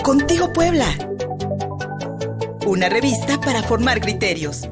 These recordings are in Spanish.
Contigo Puebla. Una revista para formar criterios.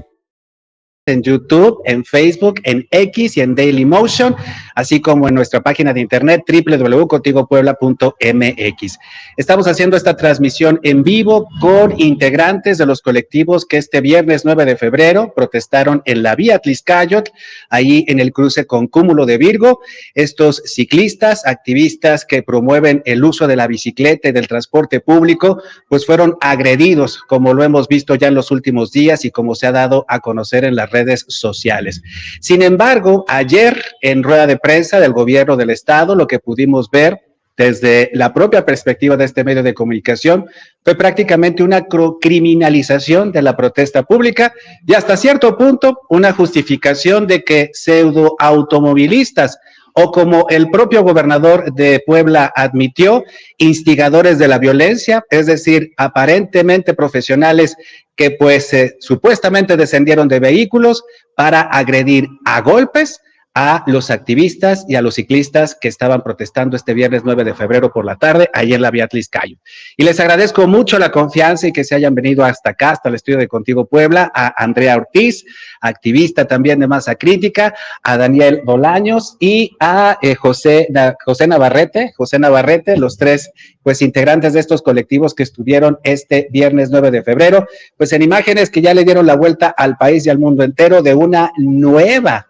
En YouTube, en Facebook, en X y en Dailymotion, así como en nuestra página de internet www.contigopuebla.mx. Estamos haciendo esta transmisión en vivo con integrantes de los colectivos que este viernes 9 de febrero protestaron en la vía Tlixcayotl, ahí en el cruce con Cúmulo de Virgo. Estos ciclistas, activistas que promueven el uso de la bicicleta y del transporte público, pues fueron agredidos, como lo hemos visto ya en los últimos días y como se ha dado a conocer en las redes sociales. Sin embargo, ayer en rueda de prensa del gobierno del estado, lo que pudimos ver desde la propia perspectiva de este medio de comunicación fue prácticamente una criminalización de la protesta pública y hasta cierto punto una justificación de que pseudo automovilistas, o como el propio gobernador de Puebla admitió, instigadores de la violencia, es decir, aparentemente profesionales que pues supuestamente descendieron de vehículos para agredir a golpes a los activistas y a los ciclistas que estaban protestando este viernes 9 de febrero por la tarde, ayer en la vía Tlixcayotl. Y les agradezco mucho la confianza y que se hayan venido hasta acá, hasta el estudio de Contigo Puebla, a Andrea Ortiz, activista también de Masa Crítica, a Daniel Bolaños y a José Navarrete, los tres pues integrantes de estos colectivos que estuvieron este viernes 9 de febrero, pues en imágenes que ya le dieron la vuelta al país y al mundo entero de una nueva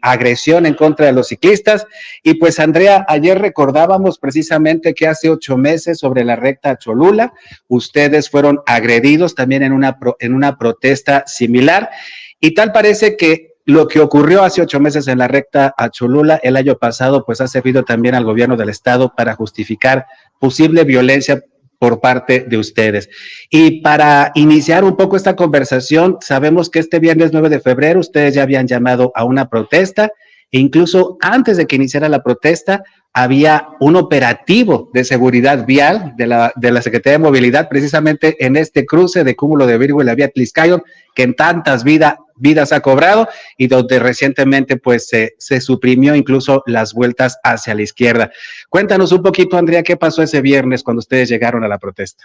agresión en contra de los ciclistas. Y pues Andrea, ayer recordábamos precisamente que hace 8 meses sobre la recta Cholula, ustedes fueron agredidos también en una protesta similar, y tal parece que lo que ocurrió hace 8 meses en la recta a Cholula el año pasado, pues ha servido también al gobierno del estado para justificar posible violencia por parte de ustedes. Y para iniciar un poco esta conversación, sabemos que este viernes 9 de febrero ustedes ya habían llamado a una protesta, e incluso antes de que iniciara la protesta, había un operativo de seguridad vial de la Secretaría de Movilidad, precisamente en este cruce de Cúmulo de Virgo y la vía Tlixcayotl, que en tantas vidas ha cobrado y donde recientemente pues se suprimió incluso las vueltas hacia la izquierda. Cuéntanos un poquito, Andrea, ¿qué pasó ese viernes cuando ustedes llegaron a la protesta?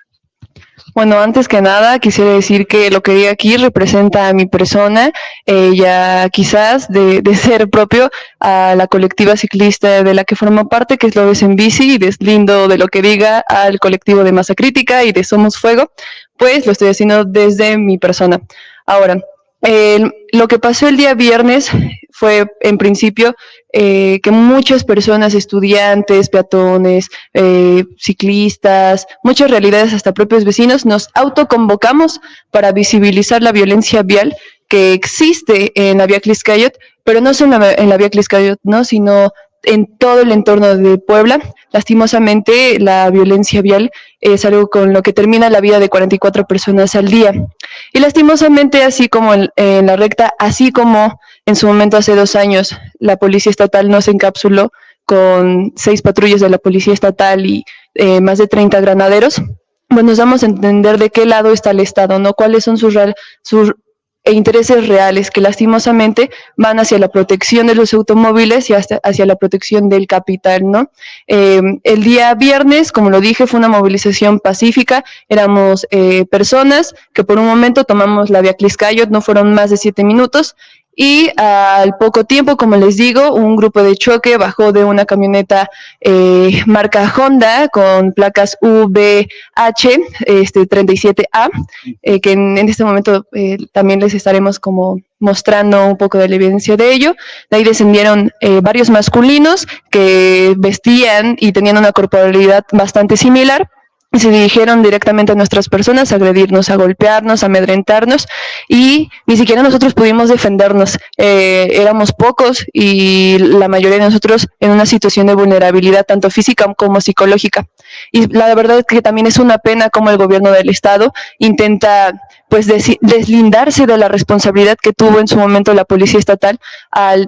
Bueno, antes que nada quisiera decir que lo que diga aquí representa a mi persona, ya quizás de ser propio a la colectiva ciclista de la que formo parte, que es Lobes en Bici, y deslindo de lo que diga al colectivo de Masa Crítica y de Somos Fuego, pues lo estoy haciendo desde mi persona. Ahora, lo que pasó el día viernes fue, en principio, que muchas personas, estudiantes, peatones, ciclistas, muchas realidades, hasta propios vecinos, nos autoconvocamos para visibilizar la violencia vial que existe en la vía Tlixcayotl, pero no solo en la vía Tlixcayotl, ¿no?, sino en todo el entorno de Puebla. Lastimosamente, la violencia vial es algo con lo que termina la vida de 44 personas al día. Y lastimosamente, así como en la recta, así como en su momento hace 2 años, la Policía Estatal nos encapsuló con 6 patrullas de la Policía Estatal y más de 30 granaderos, pues nos damos a entender de qué lado está el Estado, ¿no? Cuáles son sus intereses reales, que lastimosamente van hacia la protección de los automóviles y hacia la protección del capital, ¿no? El día viernes, como lo dije, fue una movilización pacífica, éramos personas que por un momento tomamos la vía Tlixcayotl, no fueron más de 7 minutos, y al poco tiempo, como les digo, un grupo de choque bajó de una camioneta marca Honda con placas VH 37A, que en este momento también les estaremos como mostrando un poco de la evidencia de ello. De ahí descendieron varios masculinos que vestían y tenían una corporalidad bastante similar, y se dirigieron directamente a nuestras personas, a agredirnos, a golpearnos, a amedrentarnos, y ni siquiera nosotros pudimos defendernos. Éramos pocos y la mayoría de nosotros en una situación de vulnerabilidad, tanto física como psicológica. Y la verdad es que también es una pena cómo el gobierno del estado intenta pues deslindarse de la responsabilidad que tuvo en su momento la Policía Estatal al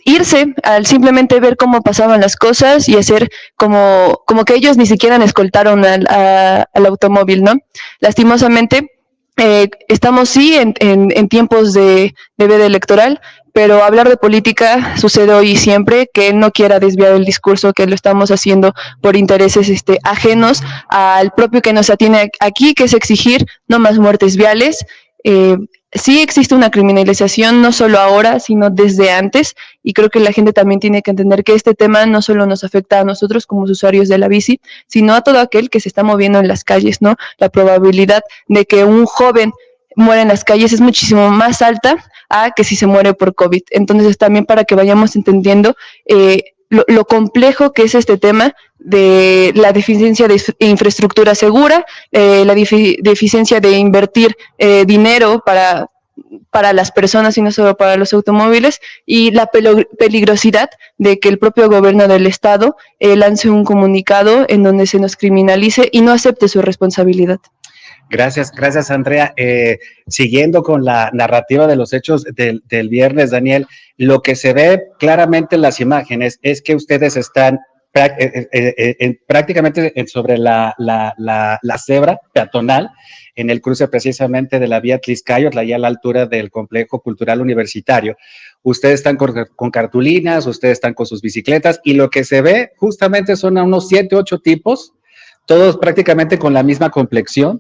irse, al simplemente ver cómo pasaban las cosas y hacer como que ellos ni siquiera escoltaron al automóvil, ¿no? Lastimosamente, estamos sí en tiempos de veda electoral, pero hablar de política sucede hoy y siempre. Que no quiera desviar el discurso, que lo estamos haciendo por intereses ajenos al propio que nos atiene aquí, que es exigir no más muertes viales. Sí existe una criminalización, no solo ahora, sino desde antes, y creo que la gente también tiene que entender que este tema no solo nos afecta a nosotros como usuarios de la bici, sino a todo aquel que se está moviendo en las calles, ¿no? La probabilidad de que un joven muera en las calles es muchísimo más alta a que si se muere por COVID. Entonces, también para que vayamos entendiendo lo complejo que es este tema de la deficiencia de infraestructura segura, la deficiencia de invertir dinero para las personas y no solo para los automóviles, y la peligrosidad de que el propio gobierno del estado lance un comunicado en donde se nos criminalice y no acepte su responsabilidad. Gracias, Andrea. Siguiendo con la narrativa de los hechos del viernes, Daniel, lo que se ve claramente en las imágenes es que ustedes están prácticamente sobre la cebra peatonal, en el cruce precisamente de la vía Tliscayotl, allá a la altura del complejo cultural universitario. Ustedes están con cartulinas, ustedes están con sus bicicletas, y lo que se ve justamente son a unos 7, 8 tipos, todos prácticamente con la misma complexión,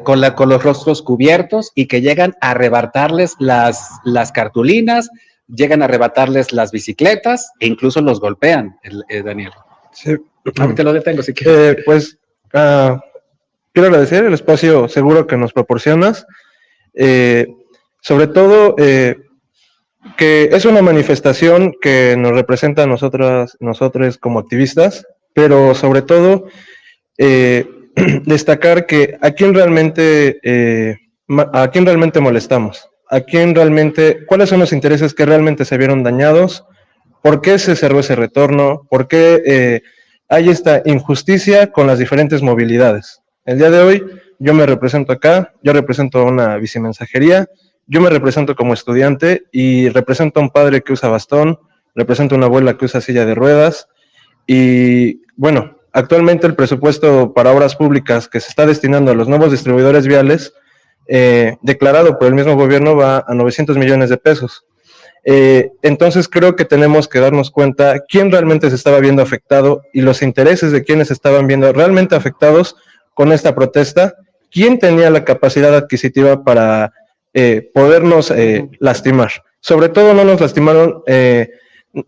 con los rostros cubiertos, y que llegan a arrebatarles las cartulinas, llegan a arrebatarles las bicicletas e incluso los golpean, Daniel. Sí. Ahorita lo detengo si quieres. Quiero agradecer el espacio seguro que nos proporcionas, sobre todo que es una manifestación que nos representa a nosotros como activistas, pero sobre todo destacar que a quién realmente molestamos, cuáles son los intereses que realmente se vieron dañados, por qué se cerró ese retorno, por qué hay esta injusticia con las diferentes movilidades. El día de hoy yo me represento acá, yo represento una bicimensajería, yo me represento como estudiante y represento a un padre que usa bastón, represento a una abuela que usa silla de ruedas, y bueno, actualmente el presupuesto para obras públicas que se está destinando a los nuevos distribuidores viales, declarado por el mismo gobierno, va a 900 millones de pesos. Entonces creo que tenemos que darnos cuenta quién realmente se estaba viendo afectado y los intereses de quienes estaban viendo realmente afectados con esta protesta, quién tenía la capacidad adquisitiva para podernos lastimar. Sobre todo no nos lastimaron,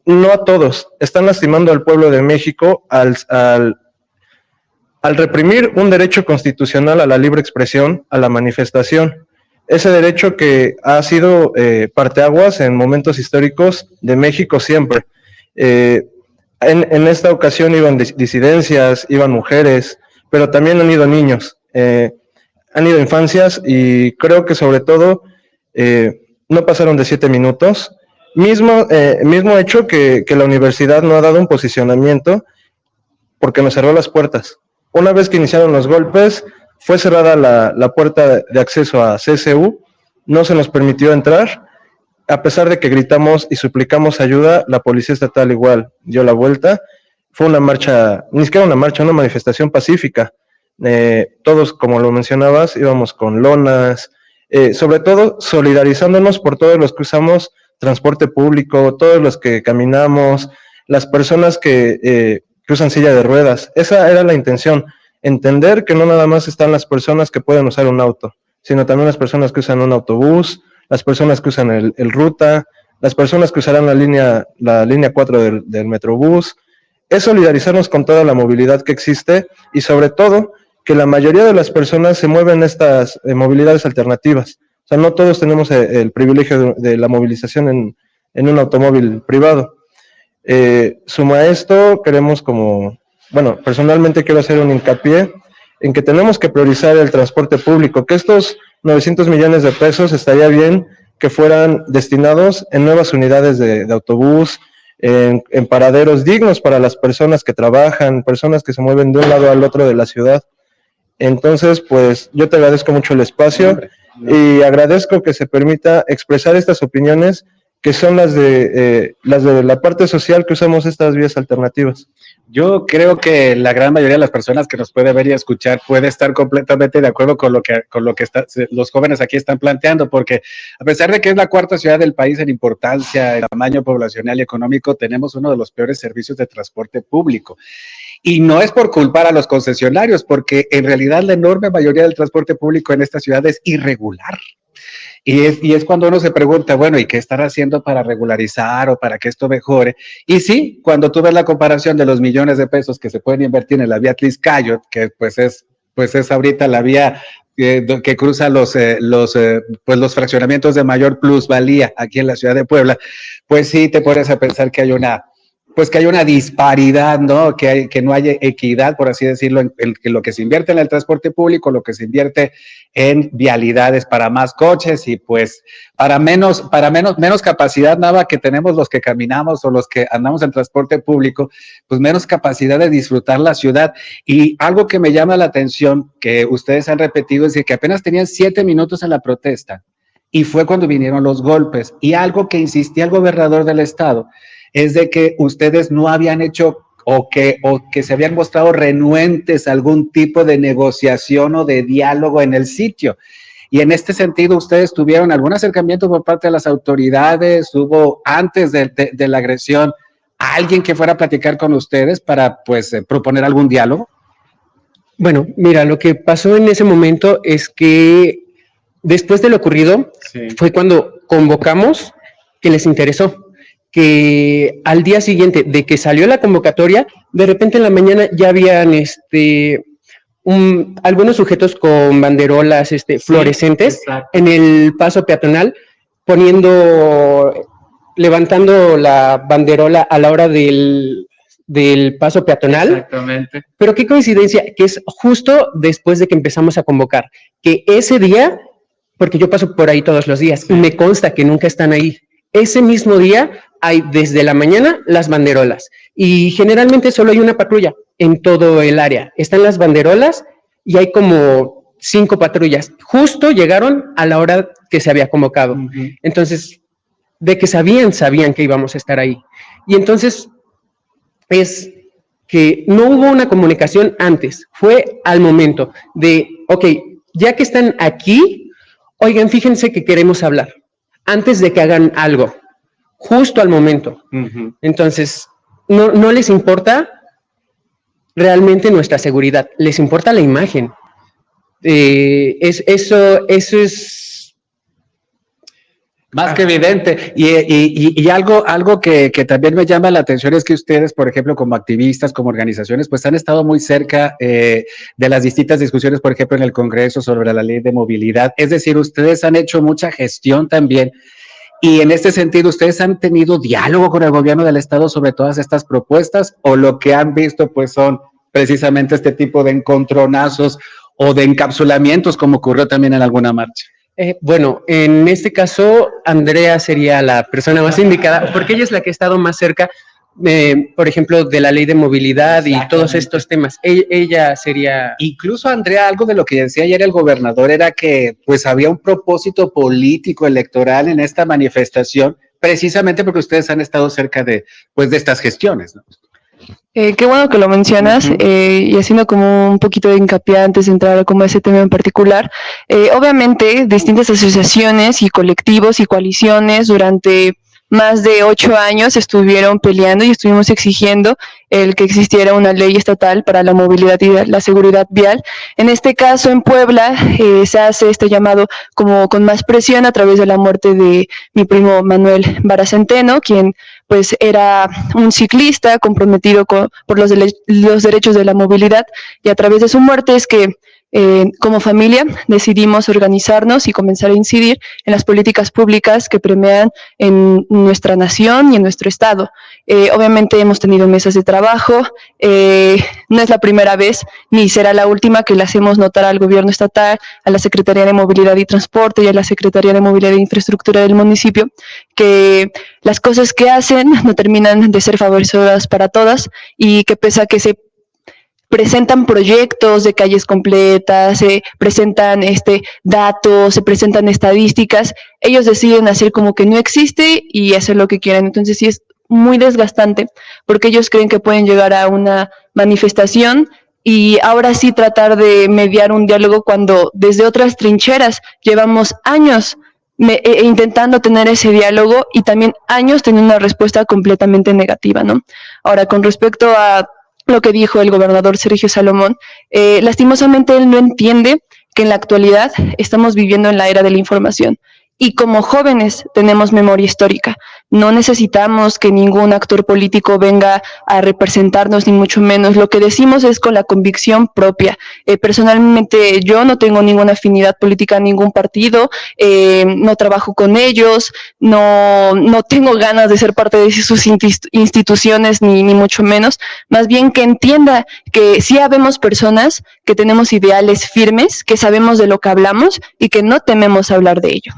no a todos, están lastimando al pueblo de México al reprimir un derecho constitucional a la libre expresión, a la manifestación. Ese derecho que ha sido parteaguas en momentos históricos de México siempre. En esta ocasión iban disidencias, iban mujeres, pero también han ido niños, han ido infancias, y creo que sobre todo no pasaron de 7 minutos. Mismo hecho que la universidad no ha dado un posicionamiento porque nos cerró las puertas. Una vez que iniciaron los golpes, fue cerrada la puerta de acceso a CSU, no se nos permitió entrar, a pesar de que gritamos y suplicamos ayuda. La policía estatal igual dio la vuelta. Fue una marcha, ni siquiera una marcha, una manifestación pacífica. Todos, como lo mencionabas, íbamos con lonas, sobre todo solidarizándonos por todos los que usamos transporte público, todos los que caminamos, las personas que usan silla de ruedas. Esa era la intención, entender que no nada más están las personas que pueden usar un auto, sino también las personas que usan un autobús, las personas que usan el ruta, las personas que usarán la línea 4 del Metrobús. Es solidarizarnos con toda la movilidad que existe, y sobre todo que la mayoría de las personas se mueven en estas movilidades alternativas. O sea, no todos tenemos el privilegio de la movilización en un automóvil privado. Suma a esto, personalmente quiero hacer un hincapié en que tenemos que priorizar el transporte público, que estos 900 millones de pesos estaría bien que fueran destinados en nuevas unidades de autobús, en paraderos dignos para las personas que trabajan, personas que se mueven de un lado al otro de la ciudad. Entonces, pues, yo te agradezco mucho el espacio y agradezco que se permita expresar estas opiniones, que son las de la parte social que usamos estas vías alternativas. Yo creo que la gran mayoría de las personas que nos puede ver y escuchar puede estar completamente de acuerdo con lo que los jóvenes aquí están planteando, porque a pesar de que es la cuarta ciudad del país en importancia, en tamaño poblacional y económico, tenemos uno de los peores servicios de transporte público. Y no es por culpar a los concesionarios, porque en realidad la enorme mayoría del transporte público en esta ciudad es irregular. Y es cuando uno se pregunta, bueno, ¿y qué estar haciendo para regularizar o para que esto mejore? Y sí, cuando tú ves la comparación de los millones de pesos que se pueden invertir en la vía Tliscayot, que pues es ahorita la vía que cruza los fraccionamientos de mayor plusvalía aquí en la ciudad de Puebla, pues sí te pones a pensar que hay una disparidad, ¿no? Que no haya equidad, por así decirlo, en lo que se invierte en el transporte público, lo que se invierte en vialidades para más coches y pues para menos capacidad, nada que tenemos los que caminamos o los que andamos en transporte público, pues menos capacidad de disfrutar la ciudad. Y algo que me llama la atención, que ustedes han repetido, es que apenas tenían 7 minutos en la protesta y fue cuando vinieron los golpes. Y algo que insistía el gobernador del estado es de que ustedes no habían hecho o que se habían mostrado renuentes a algún tipo de negociación o de diálogo en el sitio. Y en este sentido, ¿ustedes tuvieron algún acercamiento por parte de las autoridades? ¿Hubo antes de la agresión alguien que fuera a platicar con ustedes para pues proponer algún diálogo? Bueno, mira, lo que pasó en ese momento es que después de lo ocurrido, sí, fue cuando convocamos que les interesó. Que al día siguiente de que salió la convocatoria, de repente en la mañana ya habían algunos sujetos con banderolas fluorescentes, sí, en el paso peatonal, levantando la banderola a la hora del paso peatonal. Exactamente. Pero qué coincidencia, que es justo después de que empezamos a convocar, que ese día, porque yo paso por ahí todos los días, sí, y me consta que nunca están ahí, ese mismo día hay desde la mañana las banderolas y generalmente solo hay una patrulla en todo el área. Están las banderolas y hay como 5 patrullas. Justo llegaron a la hora que se había convocado. Uh-huh. Entonces, de que sabían que íbamos a estar ahí. Y entonces es que no hubo una comunicación antes, fue al momento de, ok, ya que están aquí, oigan, fíjense que queremos hablar, antes de que hagan algo. Justo al momento. Uh-huh. Entonces, no les importa realmente nuestra seguridad, les importa la imagen. Eso es más que evidente. Y algo que también me llama la atención es que ustedes, por ejemplo, como activistas, como organizaciones, pues han estado muy cerca de las distintas discusiones, por ejemplo, en el Congreso sobre la ley de movilidad. Es decir, ustedes han hecho mucha gestión también. Y en este sentido, ¿ustedes han tenido diálogo con el gobierno del estado sobre todas estas propuestas o lo que han visto pues son precisamente este tipo de encontronazos o de encapsulamientos como ocurrió también en alguna marcha? Bueno, en este caso, Andrea sería la persona más indicada porque ella es la que ha estado más cerca, por ejemplo, de la ley de movilidad y todos estos temas. Ella sería... Incluso, Andrea, algo de lo que decía ayer el gobernador era que pues había un propósito político electoral en esta manifestación, precisamente porque ustedes han estado cerca de estas gestiones, ¿no? Qué bueno que lo mencionas, uh-huh. Y haciendo como un poquito de hincapié antes de entrar como a ese tema en particular. Obviamente, distintas asociaciones y colectivos y coaliciones durante más de 8 años estuvieron peleando y estuvimos exigiendo el que existiera una ley estatal para la movilidad y la seguridad vial. En este caso, en Puebla, se hace este llamado como con más presión a través de la muerte de mi primo Manuel Vara Centeno, quien pues era un ciclista comprometido por los derechos de la movilidad, y a través de su muerte es que como familia decidimos organizarnos y comenzar a incidir en las políticas públicas que premian en nuestra nación y en nuestro estado. Obviamente hemos tenido mesas de trabajo, no es la primera vez ni será la última que le hacemos notar al gobierno estatal, a la Secretaría de Movilidad y Transporte y a la Secretaría de Movilidad e Infraestructura del municipio que las cosas que hacen no terminan de ser favorables para todas y que pese a que se presentan proyectos de calles completas, se presentan datos, se presentan estadísticas, ellos deciden hacer como que no existe y hacer lo que quieran. Entonces sí es muy desgastante, porque ellos creen que pueden llegar a una manifestación y ahora sí tratar de mediar un diálogo cuando desde otras trincheras llevamos años intentando tener ese diálogo y también años teniendo una respuesta completamente negativa, ¿no? Ahora, con respecto a lo que dijo el gobernador Sergio Salomón, lastimosamente él no entiende que en la actualidad estamos viviendo en la era de la información. Y como jóvenes tenemos memoria histórica. No necesitamos que ningún actor político venga a representarnos, ni mucho menos. Lo que decimos es con la convicción propia. Personalmente yo no tengo ninguna afinidad política a ningún partido, no trabajo con ellos, no tengo ganas de ser parte de sus instituciones, ni mucho menos. Más bien que entienda que sí habemos personas que tenemos ideales firmes, que sabemos de lo que hablamos y que no tememos hablar de ello.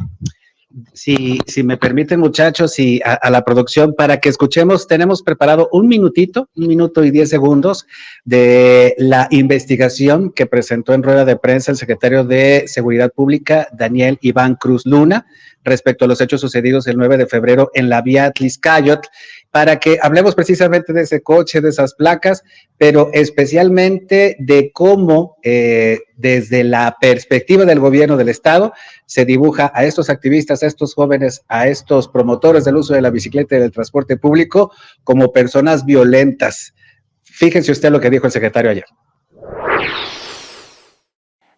Si me permiten, muchachos, y a la producción, para que escuchemos, tenemos preparado 1 minutito, 1 minuto y 10 segundos de la investigación que presentó en rueda de prensa el secretario de Seguridad Pública, Daniel Iván Cruz Luna, respecto a los hechos sucedidos el 9 de febrero en la vía Atlixcáyotl, para que hablemos precisamente de ese coche, de esas placas, pero especialmente de cómo desde la perspectiva del gobierno del estado se dibuja a estos activistas, a estos jóvenes, a estos promotores del uso de la bicicleta y del transporte público como personas violentas. Fíjense usted lo que dijo el secretario ayer.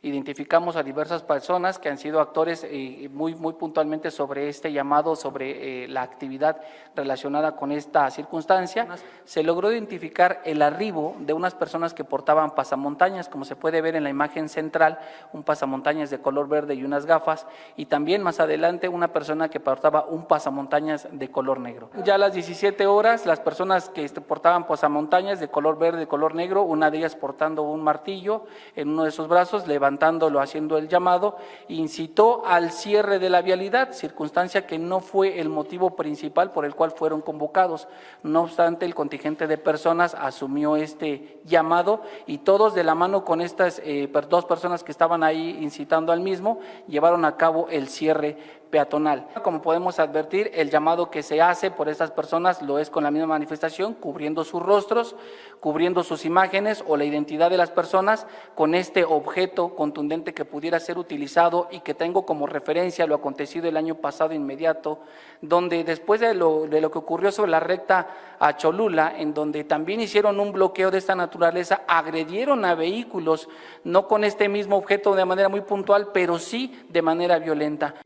Identificamos a diversas personas que han sido actores muy puntualmente sobre este llamado, sobre la actividad relacionada con esta circunstancia. Se logró identificar el arribo de unas personas que portaban pasamontañas, como se puede ver en la imagen central, un pasamontañas de color verde y unas gafas, y también más adelante una persona que portaba un pasamontañas de color negro. Ya a las 17 horas, las personas que portaban pasamontañas de color verde, de color negro, una de ellas portando un martillo en uno de sus brazos, levantándolo, haciendo el llamado, incitó al cierre de la vialidad, circunstancia que no fue el motivo principal por el cual fueron convocados. No obstante, el contingente de personas asumió este llamado y todos de la mano con estas 2 personas que estaban ahí incitando al mismo, llevaron a cabo el cierre peatonal. Como podemos advertir, el llamado que se hace por estas personas lo es con la misma manifestación, cubriendo sus rostros, cubriendo sus imágenes o la identidad de las personas con este objeto contundente que pudiera ser utilizado y que tengo como referencia lo acontecido el año pasado inmediato, donde después de lo que ocurrió sobre la recta a Cholula, en donde también hicieron un bloqueo de esta naturaleza, agredieron a vehículos, no con este mismo objeto de manera muy puntual, pero sí de manera violenta.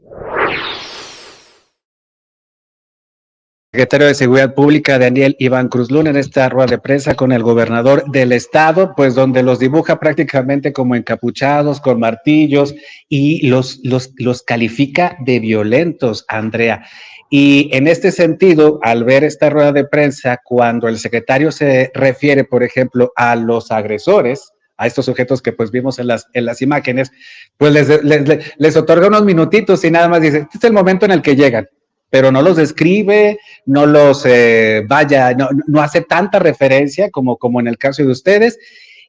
Secretario de Seguridad Pública, Daniel Iván Cruz Luna, en esta rueda de prensa con el gobernador del estado, pues donde los dibuja prácticamente como encapuchados, con martillos, y los califica de violentos, Andrea. Y en este sentido, al ver esta rueda de prensa, cuando el secretario se refiere, por ejemplo, a los agresores, a estos sujetos que pues vimos en las imágenes, pues les otorga unos minutitos y nada más dice, este es el momento en el que llegan, pero no los describe, no los no hace tanta referencia como en el caso de ustedes.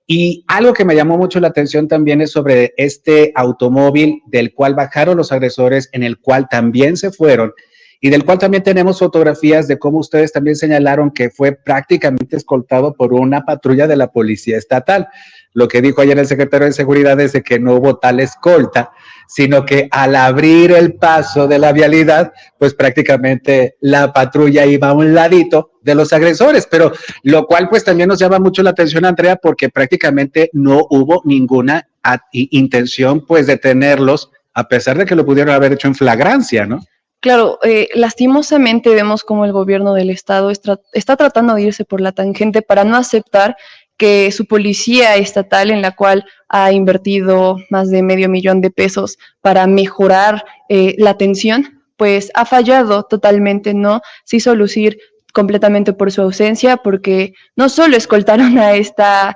Y algo que me llamó mucho la atención también es sobre este automóvil del cual bajaron los agresores, en el cual también se fueron, y del cual también tenemos fotografías de cómo ustedes también señalaron que fue prácticamente escoltado por una patrulla de la Policía Estatal. Lo que dijo ayer el secretario de Seguridad es de que no hubo tal escolta, sino que al abrir el paso de la vialidad, pues prácticamente la patrulla iba a un ladito de los agresores, pero lo cual pues también nos llama mucho la atención, Andrea, porque prácticamente no hubo ninguna intención pues de detenerlos, a pesar de que lo pudieron haber hecho en flagrancia, ¿no? Claro, lastimosamente vemos como el gobierno del estado está tratando de irse por la tangente para no aceptar que su policía estatal, en la cual ha invertido más de $500,000 de pesos para mejorar la atención, pues ha fallado totalmente, ¿no? Se hizo lucir completamente por su ausencia, porque no solo escoltaron a esta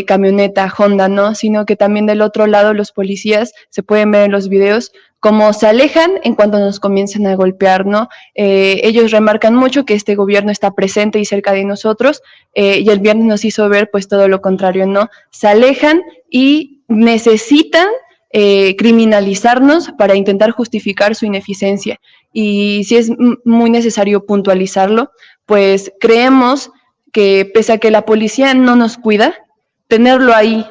camioneta Honda, ¿no? Sino que también del otro lado los policías, se pueden ver en los videos, cómo se alejan en cuanto nos comienzan a golpear, ¿no? Ellos remarcan mucho que este gobierno está presente y cerca de nosotros, y el viernes nos hizo ver pues todo lo contrario, ¿no? Se alejan y necesitan criminalizarnos para intentar justificar su ineficiencia. y sí es muy necesario puntualizarlo, pues creemos que pese a que la policía no nos cuida, tenerlo ahí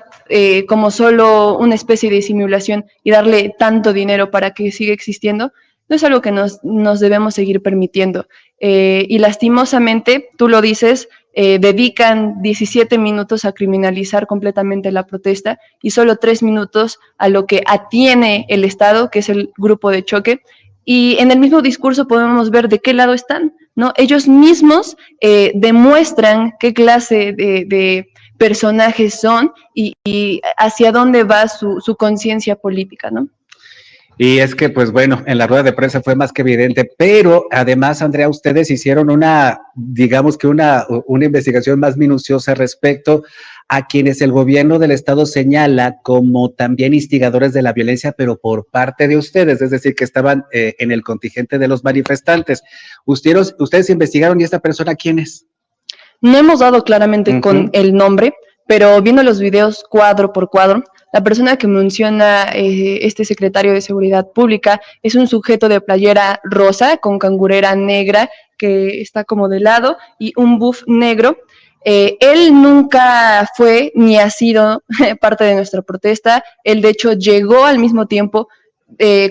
como solo una especie de simulación y darle tanto dinero para que siga existiendo, no es algo que nos debemos seguir permitiendo. Y lastimosamente, tú lo dices, dedican 17 minutos a criminalizar completamente la protesta y solo 3 minutos a lo que atiene el Estado, que es el grupo de choque. Y en el mismo discurso podemos ver de qué lado están, ¿no? Ellos mismos demuestran qué clase de personajes son y hacia dónde va su conciencia política, ¿no? Y es que, pues bueno, en la rueda de prensa fue más que evidente, pero además, Andrea, ustedes hicieron digamos que una investigación más minuciosa respecto a quienes el gobierno del estado señala como también instigadores de la violencia, pero por parte de ustedes, es decir, que estaban en el contingente de los manifestantes. Ustedes investigaron, ¿y esta persona quién es? No hemos dado claramente con el nombre, pero viendo los videos cuadro por cuadro, la persona que menciona este secretario de Seguridad Pública es un sujeto de playera rosa con cangurera negra que está como de lado y un buff negro. Él nunca fue ni ha sido parte de nuestra protesta. Él, de hecho, llegó al mismo tiempo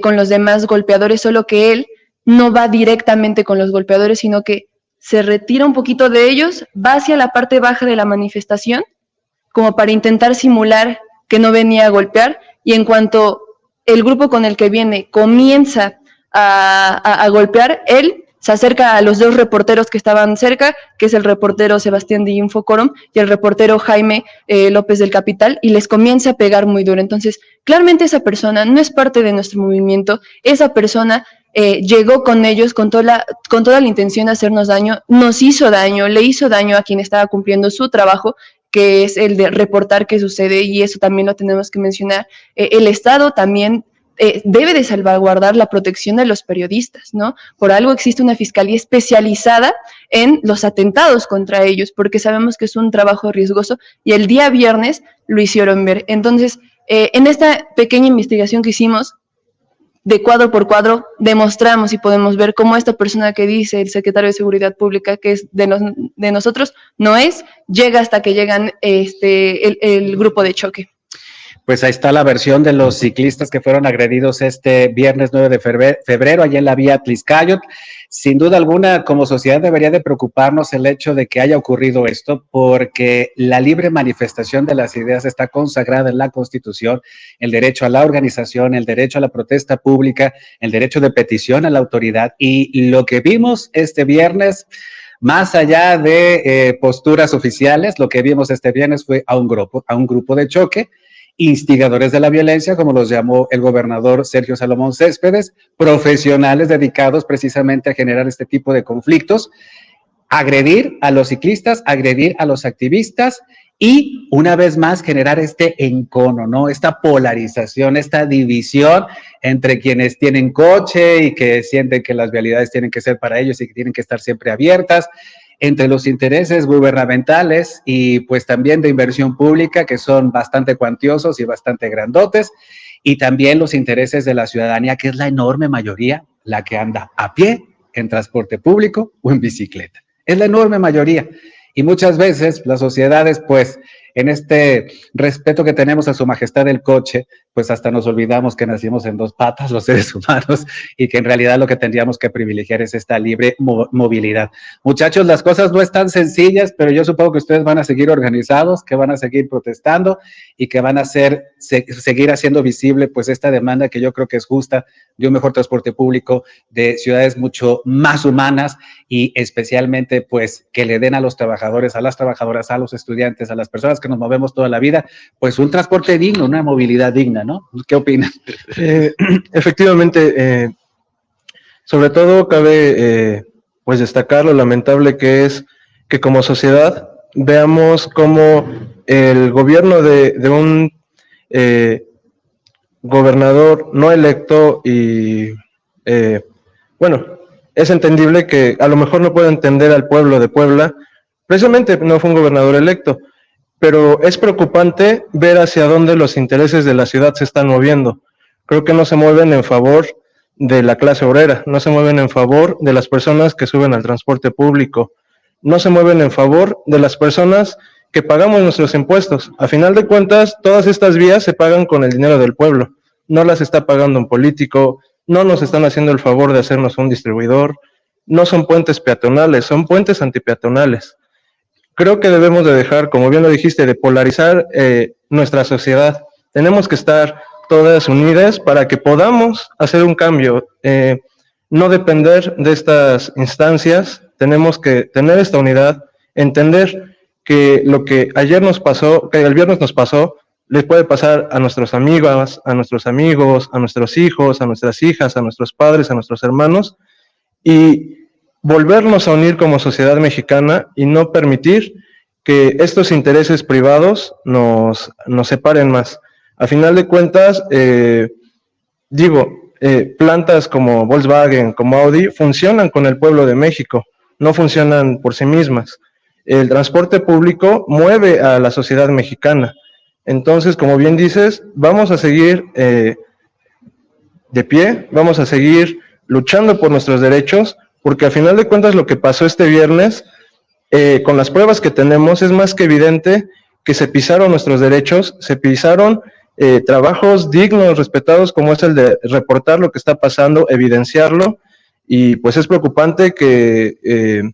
con los demás golpeadores, solo que él no va directamente con los golpeadores, sino que se retira un poquito de ellos, va hacia la parte baja de la manifestación, como para intentar simular que no venía a golpear, y en cuanto el grupo con el que viene comienza a golpear, él se acerca a los dos reporteros que estaban cerca, que es el reportero Sebastián de Infocorom y el reportero Jaime López del Capital, y les comienza a pegar muy duro. Entonces, claramente esa persona no es parte de nuestro movimiento, esa persona llegó con ellos con toda la intención de hacernos daño, nos hizo daño, le hizo daño a quien estaba cumpliendo su trabajo, que es el de reportar qué sucede, y eso también lo tenemos que mencionar. El Estado también debe de salvaguardar la protección de los periodistas, ¿no? Por algo existe una fiscalía especializada en los atentados contra ellos, porque sabemos que es un trabajo riesgoso, y el día viernes lo hicieron ver. Entonces, en esta pequeña investigación que hicimos, de cuadro por cuadro, demostramos y podemos ver cómo esta persona que dice el secretario de Seguridad Pública, que es de nosotros, no es, llega hasta que llegan el grupo de choque. Pues ahí está la versión de los ciclistas que fueron agredidos este viernes 9 de febrero, allá en la vía Tliscayot. Sin duda alguna, como sociedad debería de preocuparnos el hecho de que haya ocurrido esto, porque la libre manifestación de las ideas está consagrada en la Constitución, el derecho a la organización, el derecho a la protesta pública, el derecho de petición a la autoridad, y lo que vimos este viernes, más allá de posturas oficiales, lo que vimos este viernes fue a un grupo de choque, instigadores de la violencia, como los llamó el gobernador Sergio Salomón Céspedes, profesionales dedicados precisamente a generar este tipo de conflictos, agredir a los ciclistas, agredir a los activistas y una vez más generar este encono, ¿no? Esta polarización, esta división entre quienes tienen coche y que sienten que las vialidades tienen que ser para ellos y que tienen que estar siempre abiertas, entre los intereses gubernamentales y pues también de inversión pública, que son bastante cuantiosos y bastante grandotes, y también los intereses de la ciudadanía, que es la enorme mayoría, la que anda a pie, en transporte público o en bicicleta. Es la enorme mayoría. Y muchas veces las sociedades, pues, en este respeto que tenemos a su majestad el coche, pues hasta nos olvidamos que nacimos en dos patas los seres humanos y que en realidad lo que tendríamos que privilegiar es esta libre movilidad. Muchachos, las cosas no están sencillas, pero yo supongo que ustedes van a seguir organizados, que van a seguir protestando y que van a seguir haciendo visible pues esta demanda que yo creo que es justa de un mejor transporte público, de ciudades mucho más humanas y especialmente pues que le den a los trabajadores, a las trabajadoras, a los estudiantes, a las personas que nos movemos toda la vida, pues un transporte digno, una movilidad digna, ¿no? ¿Qué opinan? Efectivamente, sobre todo cabe pues destacar lo lamentable que es que como sociedad veamos cómo el gobierno de un gobernador no electo y bueno, es entendible que a lo mejor no pueda entender al pueblo de Puebla, precisamente no fue un gobernador electo, pero es preocupante ver hacia dónde los intereses de la ciudad se están moviendo. Creo que no se mueven en favor de la clase obrera, no se mueven en favor de las personas que suben al transporte público, no se mueven en favor de las personas que pagamos nuestros impuestos. A final de cuentas, todas estas vías se pagan con el dinero del pueblo, no las está pagando un político, no nos están haciendo el favor de hacernos un distribuidor, no son puentes peatonales, son puentes antipeatonales. Creo que debemos de dejar, como bien lo dijiste, de polarizar nuestra sociedad. Tenemos que estar todas unidas para que podamos hacer un cambio, no depender de estas instancias. Tenemos que tener esta unidad, entender que lo que ayer nos pasó, que el viernes nos pasó, les puede pasar a nuestros amigos, a nuestros amigos, a nuestros hijos, a nuestras hijas, a nuestros padres, a nuestros hermanos, y volvernos a unir como sociedad mexicana y no permitir que estos intereses privados nos separen más. A final de cuentas, plantas como Volkswagen, como Audi, funcionan con el pueblo de México, no funcionan por sí mismas. El transporte público mueve a la sociedad mexicana. Entonces, como bien dices, vamos a seguir de pie, vamos a seguir luchando por nuestros derechos, porque a final de cuentas lo que pasó este viernes, con las pruebas que tenemos, es más que evidente que se pisaron nuestros derechos, se pisaron trabajos dignos, respetados, como es el de reportar lo que está pasando, evidenciarlo, y pues es preocupante que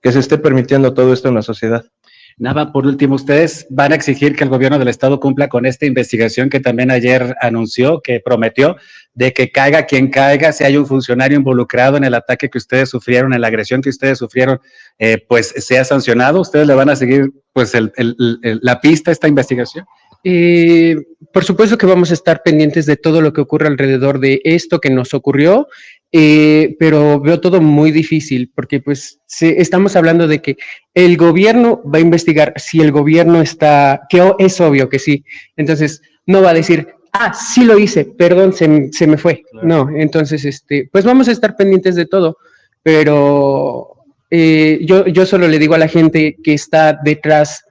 se esté permitiendo todo esto en la sociedad. Nava, por último, ¿ustedes van a exigir que el gobierno del estado cumpla con esta investigación que también ayer anunció, que prometió, de que caiga quien caiga, si hay un funcionario involucrado en el ataque que ustedes sufrieron, en la agresión que ustedes sufrieron, pues sea sancionado? ¿Ustedes le van a seguir pues la pista a esta investigación? Por supuesto que vamos a estar pendientes de todo lo que ocurre alrededor de esto que nos ocurrió, pero veo todo muy difícil porque pues estamos hablando de que el gobierno va a investigar si el gobierno está, que es obvio que sí, entonces no va a decir, sí lo hice, perdón, se me fue. Claro. No, entonces, pues vamos a estar pendientes de todo, pero yo solo le digo a la gente que está detrás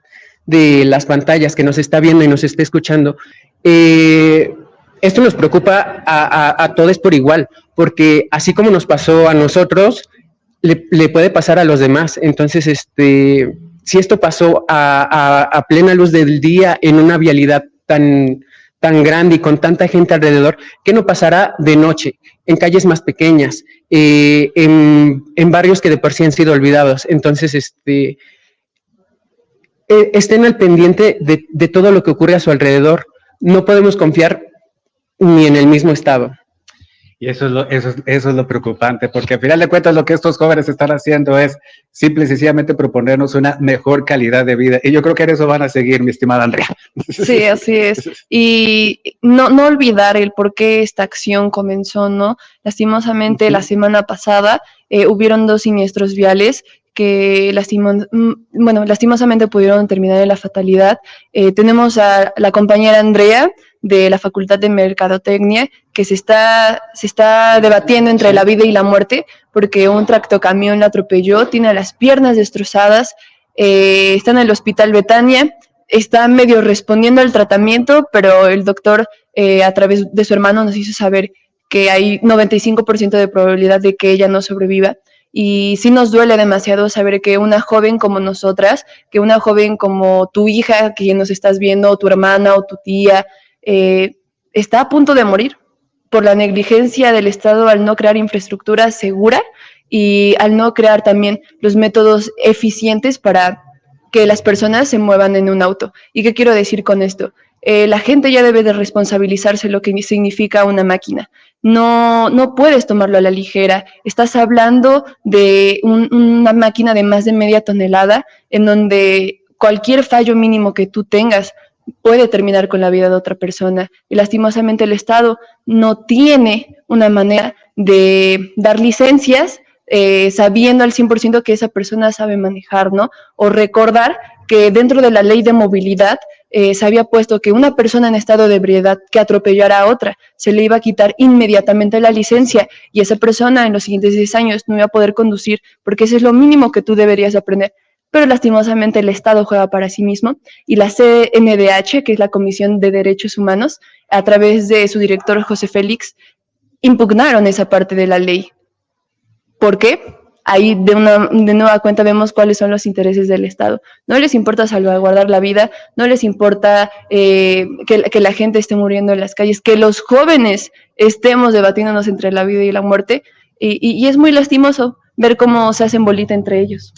de las pantallas, que nos está viendo y nos está escuchando, esto nos preocupa a todos por igual, porque así como nos pasó a nosotros, le puede pasar a los demás. Entonces, si esto pasó a plena luz del día en una vialidad tan grande y con tanta gente alrededor, ¿qué no pasará de noche, en calles más pequeñas, en barrios que de por sí han sido olvidados? Entonces, estén al pendiente de todo lo que ocurre a su alrededor. No podemos confiar ni en el mismo estado. Y eso es lo preocupante, porque al final de cuentas lo que estos jóvenes están haciendo es simple y sencillamente proponernos una mejor calidad de vida. Y yo creo que en eso van a seguir, mi estimada Andrea. Sí, así es. Y no olvidar el por qué esta acción comenzó, ¿no? Lastimosamente, la semana pasada hubieron 2 siniestros viales que lastimosamente pudieron terminar en la fatalidad. Tenemos a la compañera Andrea de la Facultad de Mercadotecnia, que se está debatiendo entre la vida y la muerte, porque un tractocamión la atropelló, tiene las piernas destrozadas, está en el Hospital Betania, está medio respondiendo al tratamiento, pero el doctor, a través de su hermano, nos hizo saber que hay 95% de probabilidad de que ella no sobreviva. Y sí nos duele demasiado saber que una joven como nosotras, que una joven como tu hija, que nos estás viendo, o tu hermana o tu tía, está a punto de morir por la negligencia del Estado al no crear infraestructura segura y al no crear también los métodos eficientes para que las personas se muevan en un auto. ¿Y qué quiero decir con esto? La gente ya debe de responsabilizarse lo que significa una máquina. No puedes tomarlo a la ligera. Estás hablando de una máquina de más de media tonelada en donde cualquier fallo mínimo que tú tengas puede terminar con la vida de otra persona. Y lastimosamente el Estado no tiene una manera de dar licencias sabiendo al 100% que esa persona sabe manejar, ¿no? O recordar que dentro de la ley de movilidad se había puesto que una persona en estado de ebriedad que atropellara a otra, se le iba a quitar inmediatamente la licencia y esa persona en los siguientes 10 años no iba a poder conducir porque eso es lo mínimo que tú deberías aprender. Pero lastimosamente el Estado juega para sí mismo y la CNDH, que es la Comisión de Derechos Humanos, a través de su director José Félix, impugnaron esa parte de la ley. ¿Por qué? Ahí de nueva cuenta vemos cuáles son los intereses del Estado. No les importa salvaguardar la vida, no les importa que la gente esté muriendo en las calles, que los jóvenes estemos debatiéndonos entre la vida y la muerte, y es muy lastimoso ver cómo se hacen bolita entre ellos.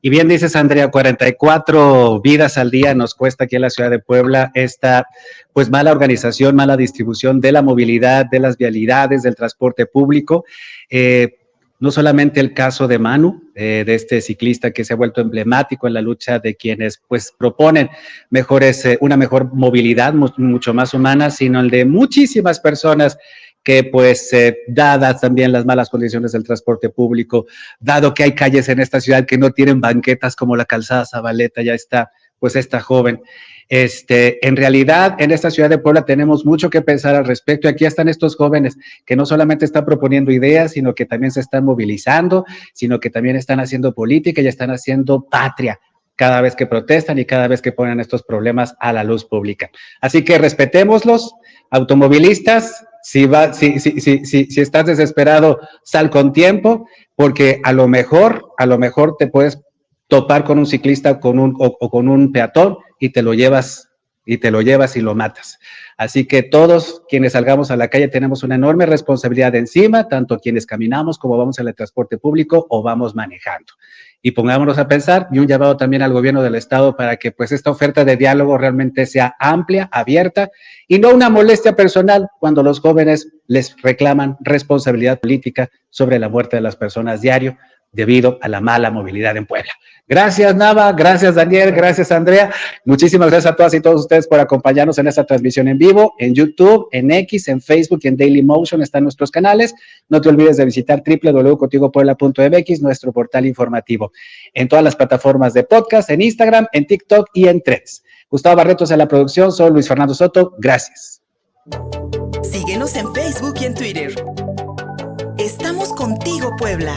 Y bien dices, Andrea, 44 vidas al día nos cuesta aquí en la ciudad de Puebla esta pues mala organización, mala distribución de la movilidad, de las vialidades, del transporte público. No solamente el caso de Manu, de este ciclista que se ha vuelto emblemático en la lucha de quienes pues proponen una mejor movilidad, mucho más humana, sino el de muchísimas personas que pues dadas también las malas condiciones del transporte público, dado que hay calles en esta ciudad que no tienen banquetas como la calzada Zabaleta, ya está pues esta joven. En realidad, en esta ciudad de Puebla tenemos mucho que pensar al respecto. Y aquí están estos jóvenes que no solamente están proponiendo ideas, sino que también se están movilizando, sino que también están haciendo política y están haciendo patria cada vez que protestan y cada vez que ponen estos problemas a la luz pública. Así que respetémoslos, automovilistas. Si estás desesperado, sal con tiempo, porque a lo mejor te puedes topar con un ciclista o con un peatón y te lo llevas y lo matas. Así que todos quienes salgamos a la calle tenemos una enorme responsabilidad encima, tanto quienes caminamos como vamos en el transporte público o vamos manejando. Y pongámonos a pensar, y un llamado también al gobierno del estado para que pues esta oferta de diálogo realmente sea amplia, abierta, y no una molestia personal cuando los jóvenes les reclaman responsabilidad política sobre la muerte de las personas diario debido a la mala movilidad en Puebla. Gracias, Nava, gracias, Daniel, gracias, Andrea. Muchísimas gracias a todas y todos ustedes por acompañarnos en esta transmisión en vivo, en YouTube, en X, en Facebook y en Dailymotion están nuestros canales. No te olvides de visitar www.contigopuebla.mx, nuestro portal informativo. En todas las plataformas de podcast, en Instagram, en TikTok y en Threads. Gustavo Barretos en la producción, soy Luis Fernando Soto. Gracias. Síguenos en Facebook y en Twitter. Estamos contigo, Puebla.